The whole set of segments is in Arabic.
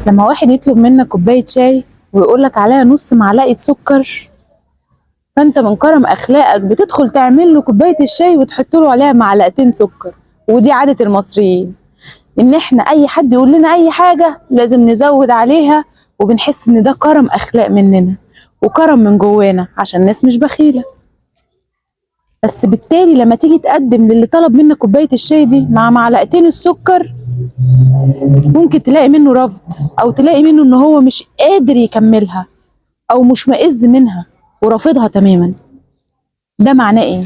لما واحد يطلب منك كوباية شاي ويقولك عليها نص معلقة سكر، فانت من كرم اخلاقك بتدخل تعمل له كوباية الشاي وتحط له عليها معلقتين سكر. ودي عادة المصريين، ان احنا اي حد يقول لنا اي حاجة لازم نزود عليها، وبنحس ان ده كرم اخلاق مننا وكرم من جوانا عشان الناس مش بخيلة. بس بالتالي لما تيجي تقدم للي طلب منك كوباية الشاي دي مع معلقتين السكر، ممكن تلاقي منه رفض، او تلاقي منه ان هو مش قادر يكملها او مشمئز منها ورافضها تماما. ده معناه ايه؟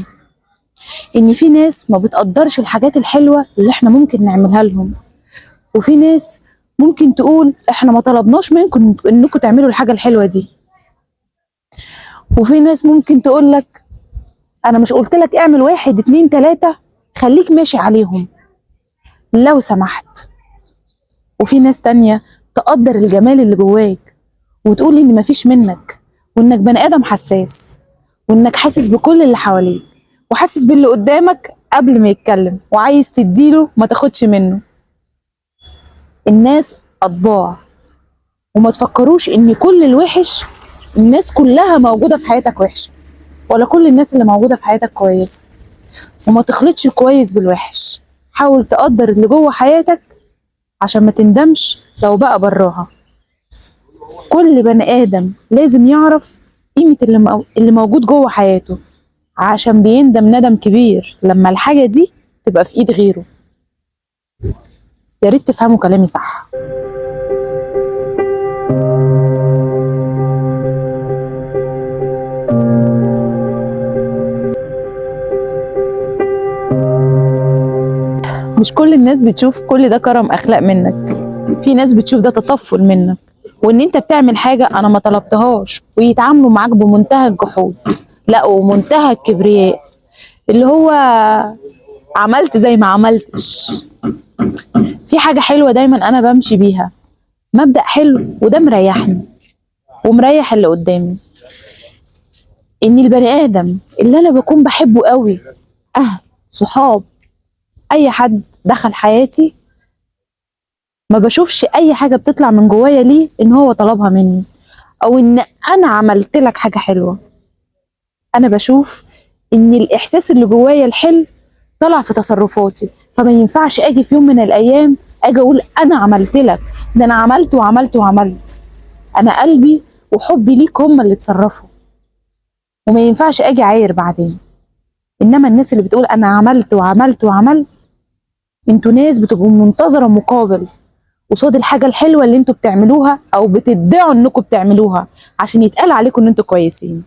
ان في ناس ما بتقدرش الحاجات الحلوة اللي احنا ممكن نعملها لهم، وفي ناس ممكن تقول احنا ما طلبناش منكم انكم تعملوا الحاجة الحلوة دي، وفي ناس ممكن تقول لك انا مش قلت لك اعمل واحد اتنين تلاتة، خليك ماشي عليهم لو سمحت. وفي ناس تانية تقدر الجمال اللي جواك وتقول ان مفيش منك، وانك بني ادم حساس، وانك حاسس بكل اللي حواليك وحاسس باللي قدامك قبل ما يتكلم، وعايز تديله ما تاخدش منه. الناس اطباع، وما تفكروش ان كل الوحش الناس كلها موجودة في حياتك وحشة، ولا كل الناس اللي موجودة في حياتك كويسة. وما تخلطش الكويس بالوحش، حاول تقدر اللي جوه حياتك عشان ما تندمش لو بقى براها. كل بني آدم لازم يعرف قيمة اللي موجود جوه حياته، عشان بيندم ندم كبير لما الحاجة دي تبقى في ايد غيره. يا ريت تفهموا كلامي صح. مش كل الناس بتشوف كل ده كرم اخلاق منك، في ناس بتشوف ده تطفل منك، وان انت بتعمل حاجة انا ما طلبتهاش، ويتعاملوا معاك بمنتهى الجحود، لا ومنتهى الكبرياء، اللي هو عملت زي ما عملتش. في حاجة حلوة دايما انا بمشي بيها، مبدأ حلو وده مريحني ومريح اللي قدامي، ان البني ادم اللي انا بكون بحبه قوي، اهل، صحاب، اي حد دخل حياتي، ما بشوفش اي حاجة بتطلع من جوايا ليه ان هو طلبها مني، او ان انا عملت لك حاجة حلوة. انا بشوف ان الاحساس اللي جوايا الحلو طلع في تصرفاتي، فما ينفعش اجي في يوم من الايام اجي اقول انا عملت لك، ده انا عملت وعملت وعملت. انا قلبي وحبي ليك هما اللي اتصرفوا، وما ينفعش اجي عاير بعدين. انما الناس اللي بتقول انا عملت وعملت وعملت، انتوا ناس بتبقوا منتظرة مقابل قصاد الحاجة الحلوة اللي انتوا بتعملوها او بتدعوا انكم بتعملوها عشان يتقال عليكم ان انتوا كويسين.